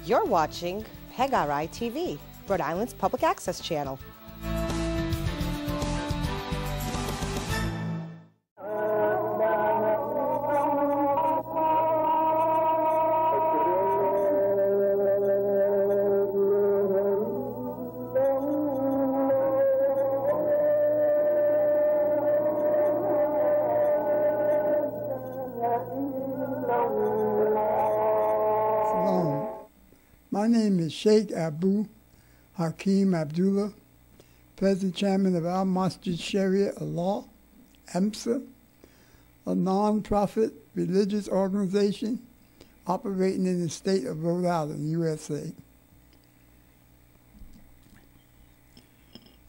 You're watching PEGRI TV, Rhode Island's public access channel. My name is Sheikh Abu Hakim Abdullah, President Chairman of Al-Masjid Sharia Law, AMSA, a non-profit religious organization operating in the state of Rhode Island, USA.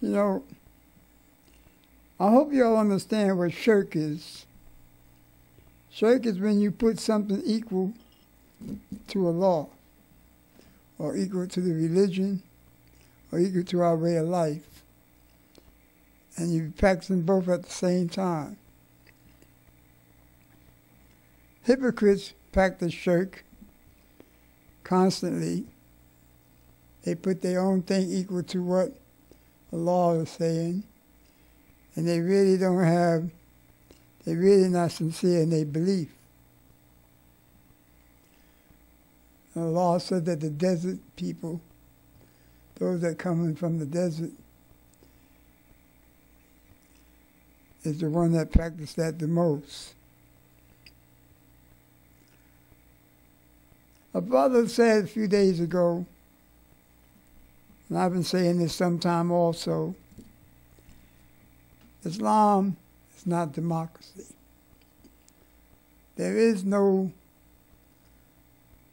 You know, I hope you all understand what shirk is. Shirk is when you put something equal to a law, or equal to the religion, or equal to our way of life. And you practice them both at the same time. Hypocrites practice shirk constantly. They put their own thing equal to what the law is saying, and they really they're really not sincere in their belief. The law said that the desert people, those that come in from the desert, is the one that practiced that the most. A brother said a few days ago, and I've been saying this sometime also, Islam is not democracy. There is no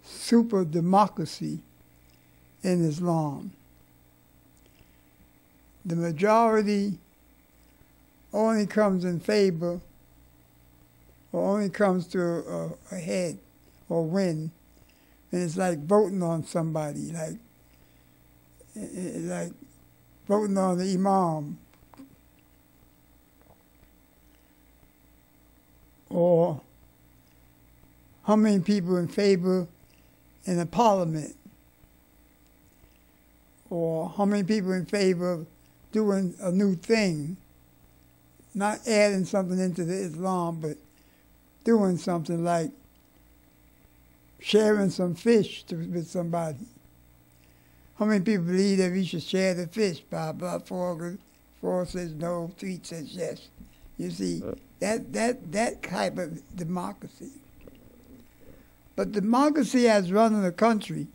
super democracy in Islam. The majority only comes in favor, or only comes to a head or win, and it's like voting on somebody, like voting on the imam, or how many people in favor in a parliament, or how many people in favor of doing a new thing, not adding something into the Islam, but doing something like sharing some fish with somebody. How many people believe that we should share the fish? Blah, blah, four says no, three says yes. You see, that type of democracy. But democracy as running a country,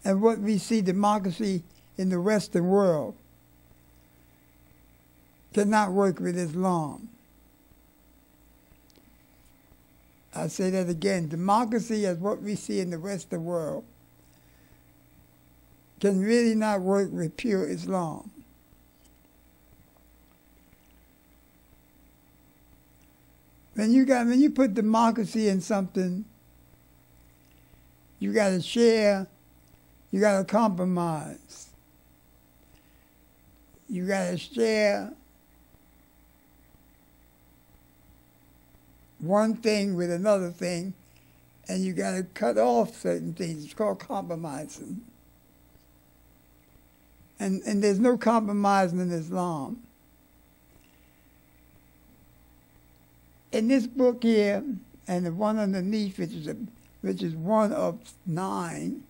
and what we see democracy in the Western world, cannot work with Islam. I say that again. Democracy as what we see in the Western world can really not work with pure Islam. When you put democracy in something, you got to share, you got to compromise. You got to share one thing with another thing, and you got to cut off certain things. It's called compromising. And there's no compromising in Islam. In this book here, and the one underneath, which is one of 9,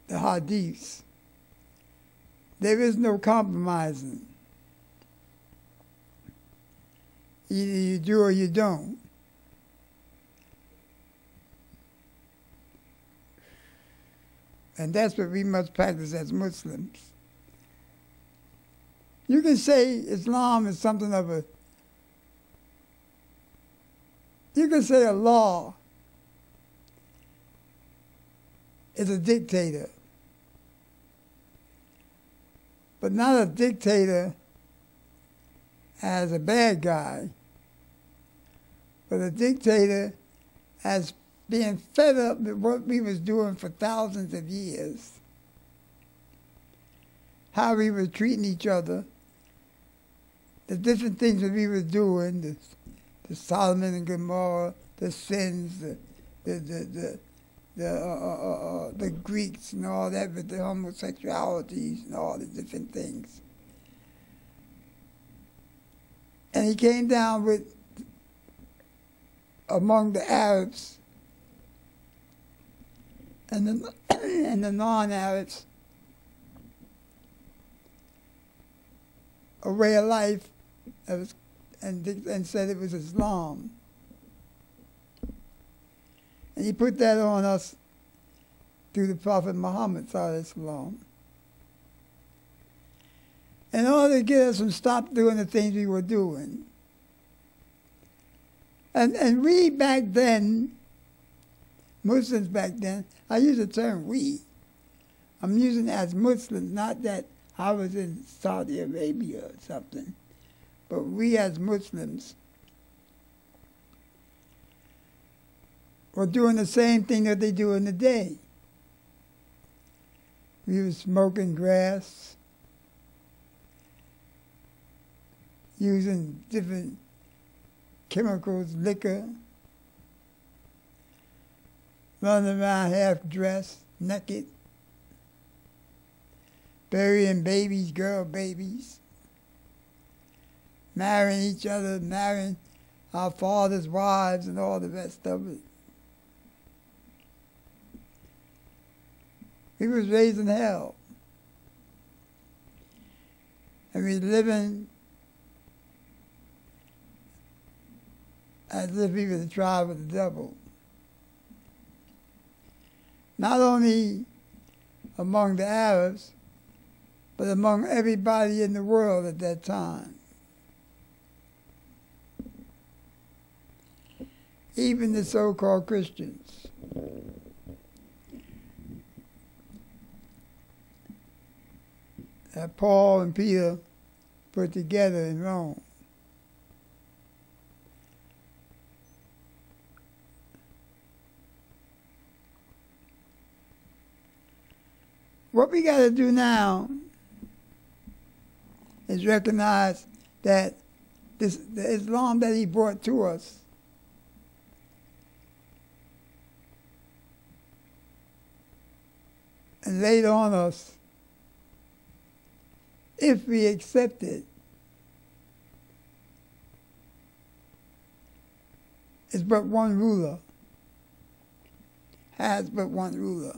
the hadiths, there is no compromising. Either you do or you don't. And that's what we must practice as Muslims. You can say Islam is something of a, you can say a law is a dictator, but not a dictator as a bad guy, but a dictator as being fed up with what we was doing for thousands of years, how we were treating each other, the different things that we were doing, the Solomon and Gomorrah, the sins, the Greeks and all that, with the homosexualities and all the different things. And he came down with, among the Arabs and the non-Arabs, a way of life that was, and said it was Islam. And he put that on us through the Prophet Muhammad ﷺ. In order to get us to stop doing the things we were doing. And we back then, Muslims back then, I use the term we. I'm using it as Muslims, not that I was in Saudi Arabia or something, but we as Muslims were doing the same thing that they do in the day. We were smoking grass, using different chemicals, liquor, running around half dressed, naked, burying babies, girl babies, marrying each other, marrying our fathers' wives and all the rest of it. We was raised in hell. And we living as if we were the tribe of the devil. Not only among the Arabs, but among everybody in the world at that time. Even the so-called Christians. That Paul and Peter put together in Rome. What we got to do now is recognize that the Islam that he brought to us and laid on us, if we accept it, is but one ruler, has but one ruler.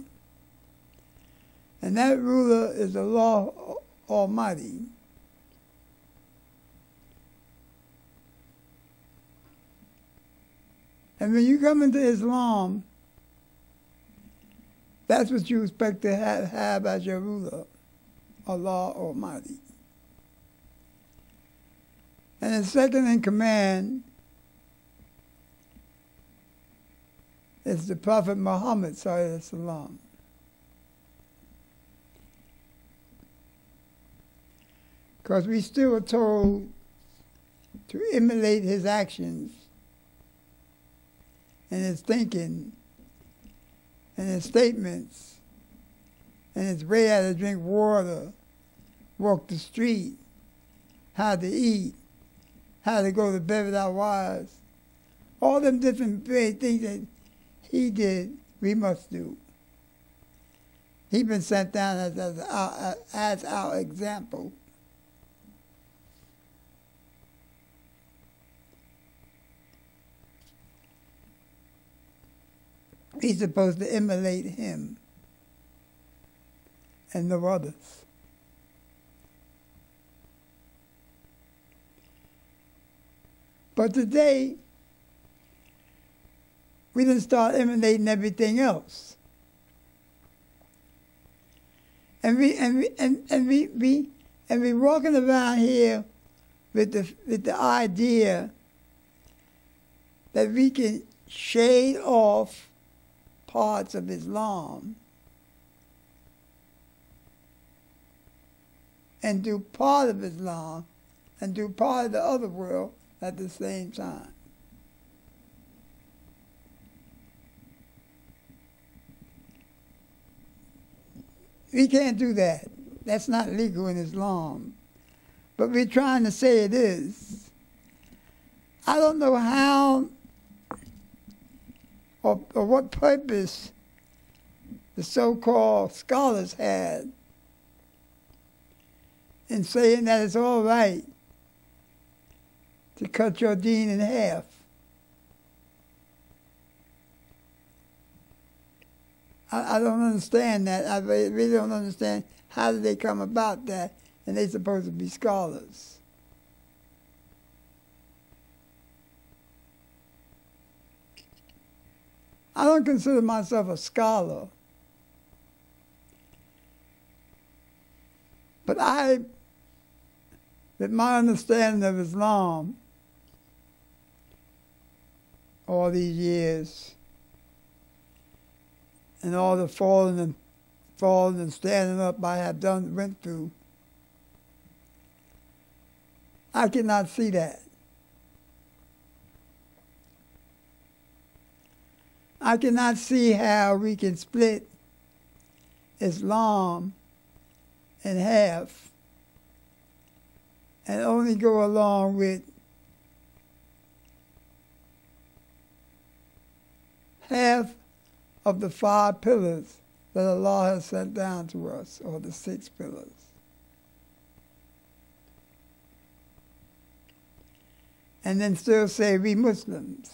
And that ruler is Allah Almighty. And when you come into Islam, that's what you expect to have as your ruler, Allah Almighty. And the second in command is the Prophet Muhammad sallallahu alaihi wasallam. Because we still are told to emulate his actions and his thinking and his statements and his way how to drink water, walk the street, how to eat, how to go to bed with our wives. All them different things that he did, we must do. He's been sent down as our example. We're supposed to emulate him and no others. But today, we didn't start emulating everything else. And we walking around here with the idea that we can shade off parts of Islam and do part of Islam and do part of the other world at the same time. We can't do that. That's not legal in Islam. But we're trying to say it is. I don't know how or what purpose the so-called scholars had in saying that it's all right to cut your deen in half. I don't understand that. I really don't understand how did they come about that, and they're supposed to be scholars. I don't consider myself a scholar, but with my understanding of Islam all these years, and all the falling and standing up I have went through, I cannot see that. I cannot see how we can split Islam in half and only go along with half of the 5 pillars that Allah has sent down to us, or the 6 pillars. And then still say we Muslims.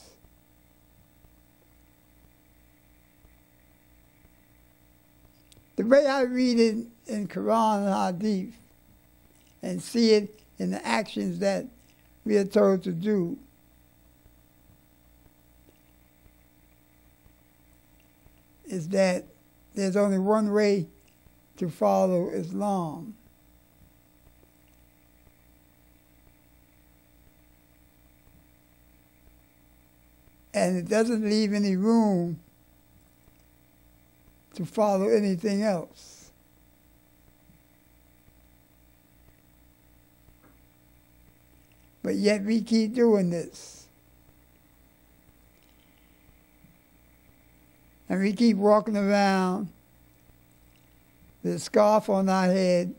The way I read it in Quran and Hadith and see it in the actions that we are told to do, is that there's only one way to follow Islam. And it doesn't leave any room to follow anything else. But yet we keep doing this. And we keep walking around with a scarf on our head.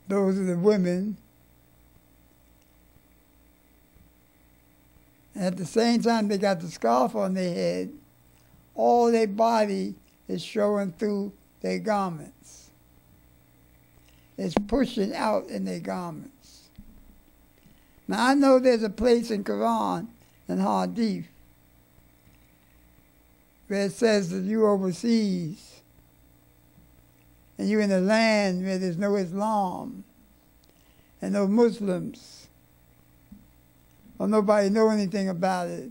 Those are the women. And at the same time they got the scarf on their head, all their body is showing through their garments. It's pushing out in their garments. Now I know there's a place in Quran and Hadith where it says that you overseas and you in a land where there's no Islam and no Muslims, or nobody know anything about it,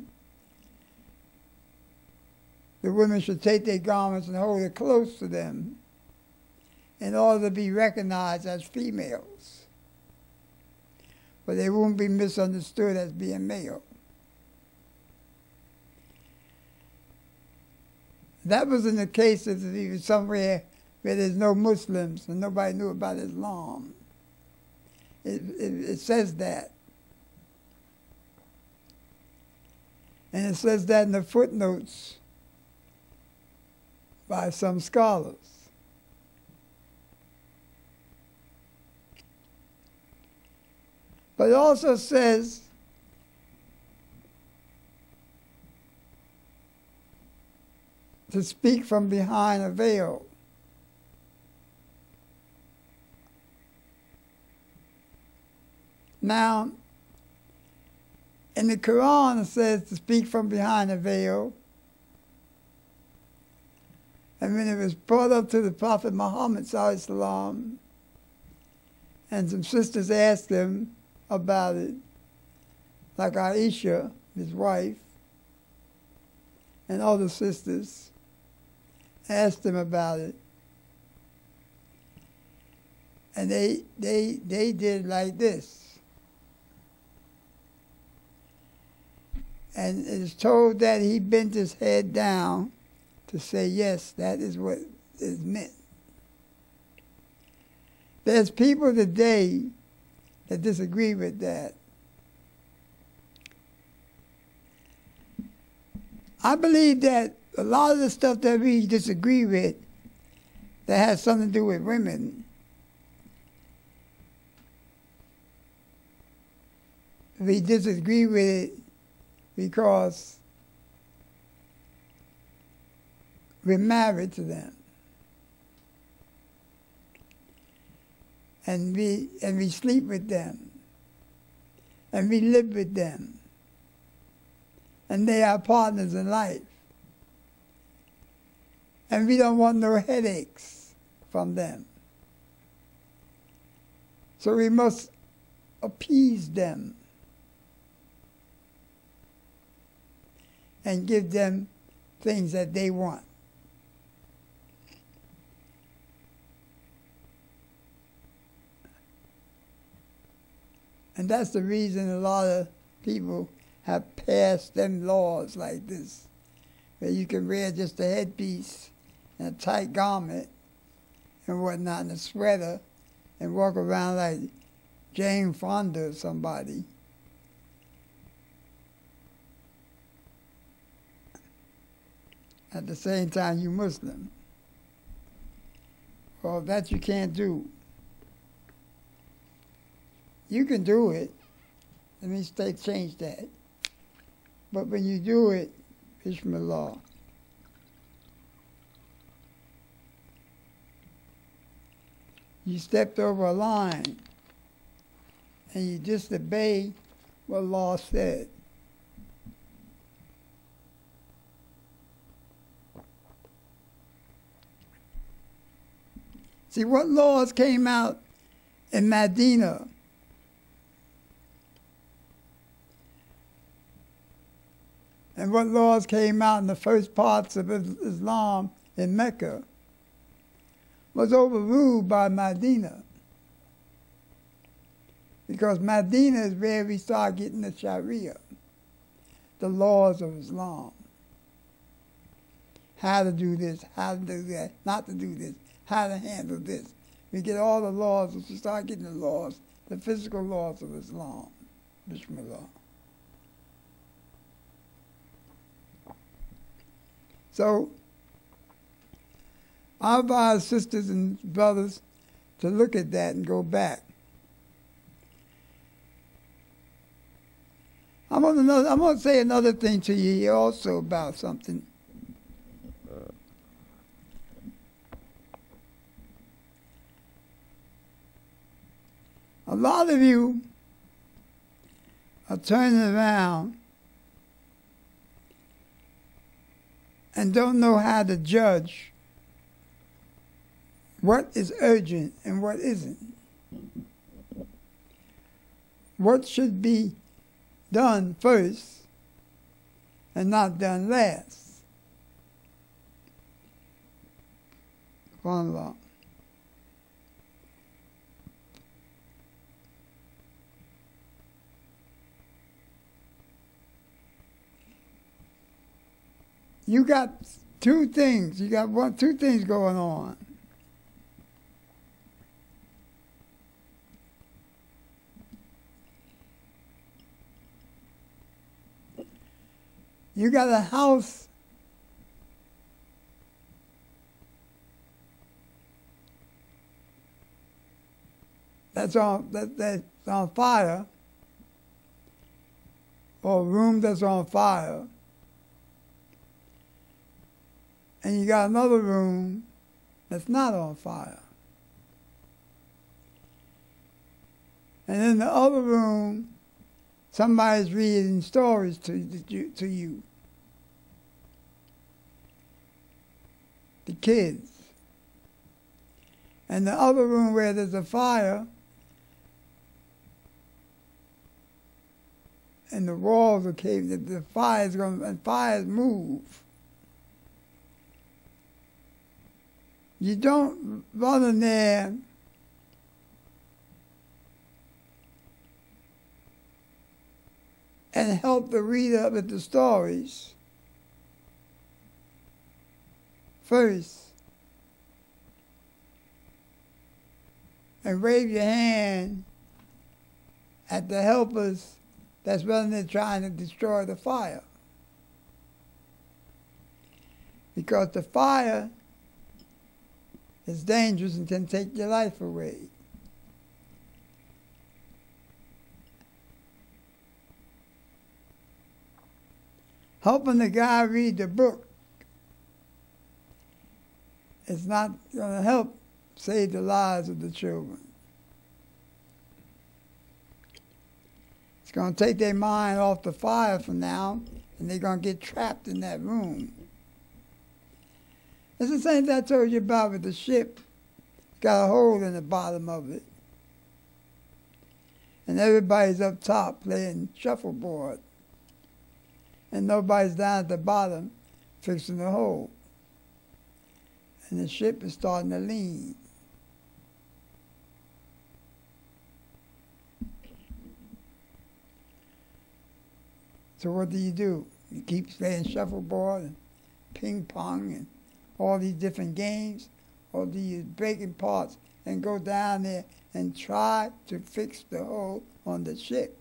the women should take their garments and hold it close to them in order to be recognized as females. But they won't be misunderstood as being male. That was in the case of even somewhere where there's no Muslims and nobody knew about Islam. It says that. And it says that in the footnotes by some scholars. But it also says to speak from behind a veil. Now, in the Quran it says to speak from behind a veil. And when it was brought up to the Prophet Muhammad ﷺ, and some sisters asked him about it, like Aisha, his wife, and other sisters asked him about it. And they did like this. And it's told that he bent his head down to say, yes, that is what is meant. There's people today that disagree with that. I believe that a lot of the stuff that we disagree with that has something to do with women, we disagree with it because we're married to them. And we sleep with them. And we live with them. And they are partners in life. And we don't want no headaches from them. So we must appease them and give them things that they want. And that's the reason a lot of people have passed them laws like this, where you can wear just a headpiece and a tight garment and whatnot, and a sweater, and walk around like Jane Fonda or somebody. At the same time, you Muslim. Well, that you can't do. You can do it. Let me change that. But when you do it, Bismillah. You stepped over a line and you disobey what Allah said. See, what laws came out in Medina? And what laws came out in the first parts of Islam in Mecca was overruled by Medina. Because Medina is where we start getting the Sharia, the laws of Islam. How to do this, how to do that, not to do this, how to handle this. We get all the laws, we start getting the laws, the physical laws of Islam. Bismillah. So, I advise sisters and brothers to look at that and go back. I'm going to say another thing to you here also about something. A lot of you are turning around and don't know how to judge what is urgent and what isn't. What should be done first and not done last. SubhanAllah. You got two things. You got two things going on. You got a house that's on fire, or a room that's on fire. And you got another room that's not on fire. And in the other room, somebody's reading stories to you. The kids. And the other room where there's a fire, and the walls are caved, the fire's going, and fires move. You don't run in there and help the reader with the stories first, and wave your hand at the helpers that's running there trying to destroy the fire. Because the fire is dangerous and can take your life away. helping the guy read the book is not going to help save the lives of the children. It's going to take their mind off the fire for now, and they're going to get trapped in that room. It's the same thing I told you about with the ship. It's got a hole in the bottom of it. And everybody's up top playing shuffleboard. And nobody's down at the bottom fixing the hole. And the ship is starting to lean. So what do? You keep playing shuffleboard and ping pong and all these different games? Or do you break in parts and go down there and try to fix the hole on the ship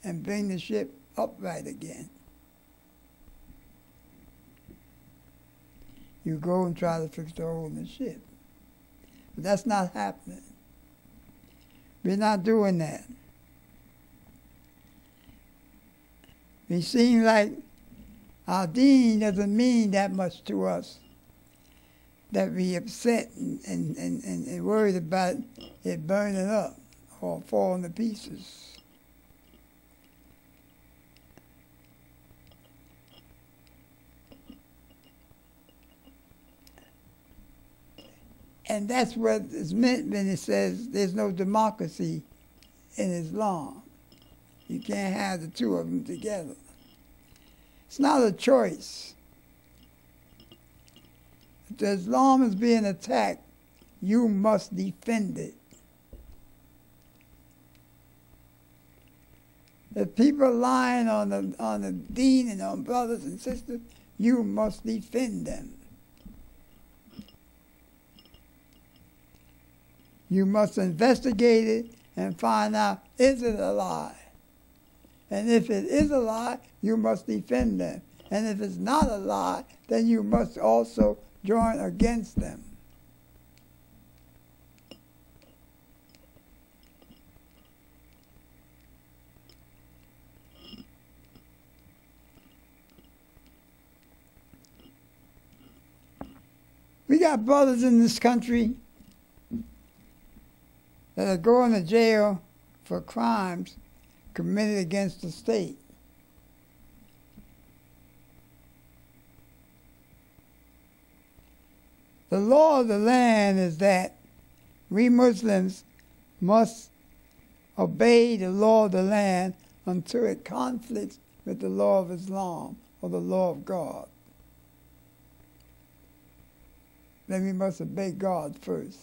and bring the ship upright again? You go and try to fix the hole in the ship. But that's not happening. We're not doing that. It seems like our deen doesn't mean that much to us, that we upset and worried about it burning up or falling to pieces. And that's what is meant when it says there's no democracy in Islam. You can't have the two of them together. It's not a choice. If Islam is being attacked, you must defend it. If people are lying on the deen and on brothers and sisters, you must defend them. You must investigate it and find out, is it a lie? And if it is a lie, you must defend them. And if it's not a lie, then you must also join against them. We got brothers in this country that are going to jail for crimes committed against the state. The law of the land is that we Muslims must obey the law of the land until it conflicts with the law of Islam or the law of God. Then we must obey God first.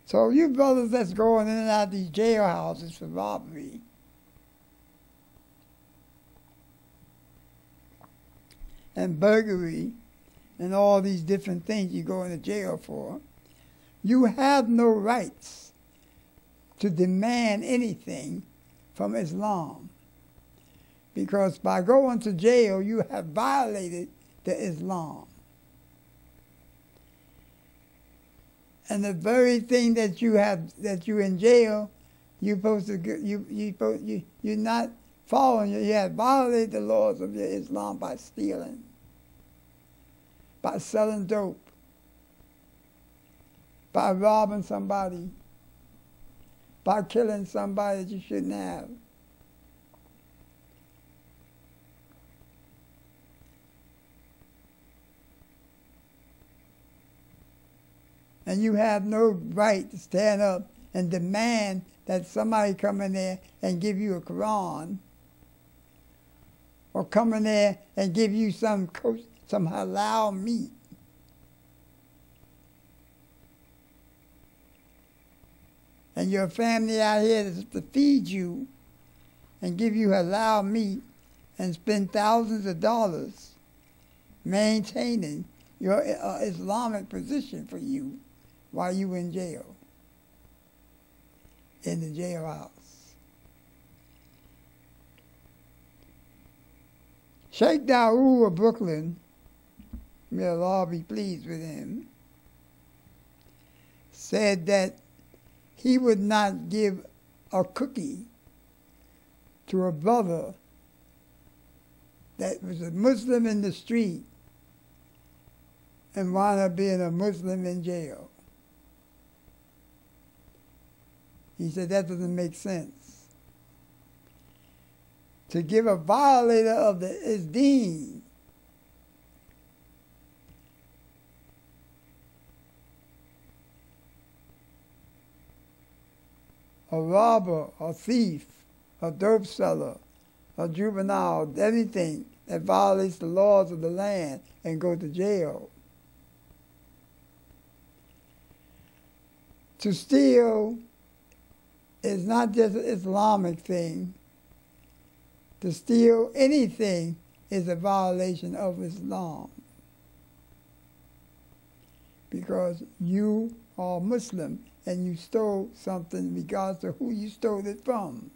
So you brothers that's going in and out of these jailhouses for robbery, and burglary, and all these different things you go into jail for, you have no rights to demand anything from Islam. Because by going to jail, you have violated the Islam. And the very thing that you're in jail, you're not following. You have violated the laws of your Islam by stealing, by selling dope, by robbing somebody, by killing somebody that you shouldn't have. And you have no right to stand up and demand that somebody come in there and give you a Quran, or come in there and give you some halal meat. And your family out here to feed you and give you halal meat and spend thousands of dollars maintaining your Islamic position for you while you in jail, in the jailhouse. Sheikh Dawood of Brooklyn, may Allah be pleased with him, said that he would not give a cookie to a brother that was a Muslim in the street and wound up being a Muslim in jail. He said that doesn't make sense. To give a violator of his deen a robber, a thief, a dope seller, a juvenile, anything that violates the laws of the land and go to jail. To steal is not just an Islamic thing. To steal anything is a violation of Islam. Because you are Muslim and you stole something regardless of who you stole it from.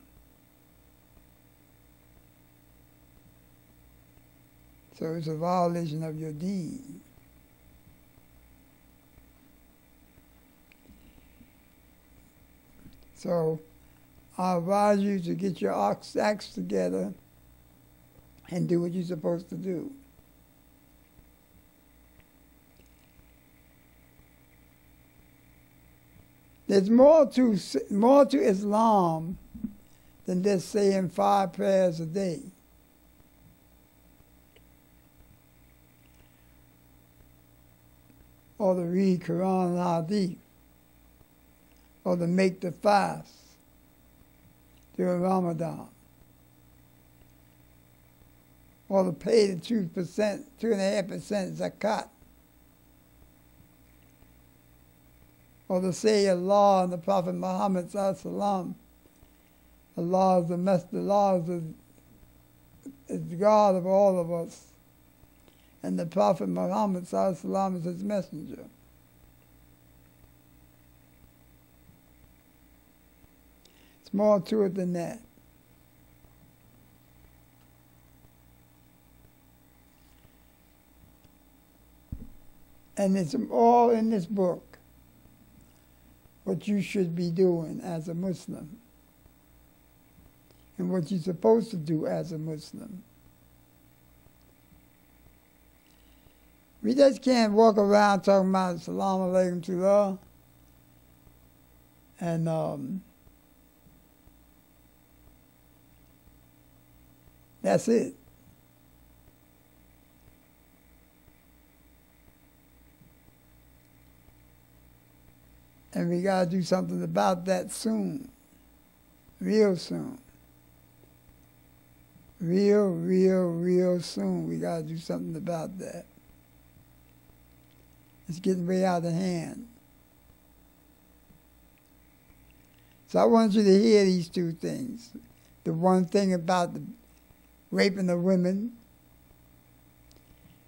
So it's a violation of your deen. So I advise you to get your acts together and do what you're supposed to do. There's more to Islam than just saying 5 prayers a day. Or to read Quran and Hadith. Or to make the fast during Ramadan. Or to pay the 2.5% zakat. Or to say Allah and the Prophet Muhammad sallallahu Allah is the messenger, Allah is the God of all of us, and the Prophet Muhammad sallallahu is his messenger. It's more to it than that. And it's all in this book. What you should be doing as a Muslim and what you're supposed to do as a Muslim. We just can't walk around talking about Assalamu alaikum to Allah and that's it. And we got to do something about that soon. Real soon. Real soon. We got to do something about that. It's getting way out of hand. So I want you to hear these two things. The one thing about the raping of women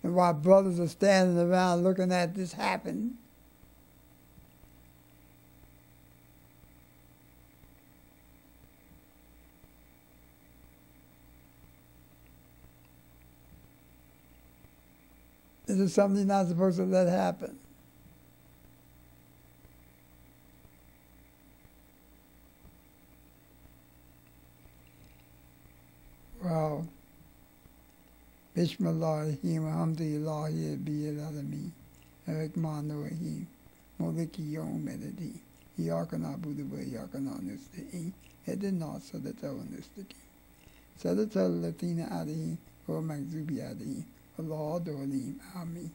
and why brothers are standing around looking at this happen. This is something you're not supposed to let happen. Well, Bismillahirrahmanirrahim, alhamdulillahi rabbil alamin, ar-Rahmanir-Rahim, maliki yawmiddin, iyyaka na'budu wa iyyaka nasta'in, ihdinas siratal mustaqim, siratal ladzina an'amta alaihim ghayril maghdubi alaihim Allah Alim. Amen.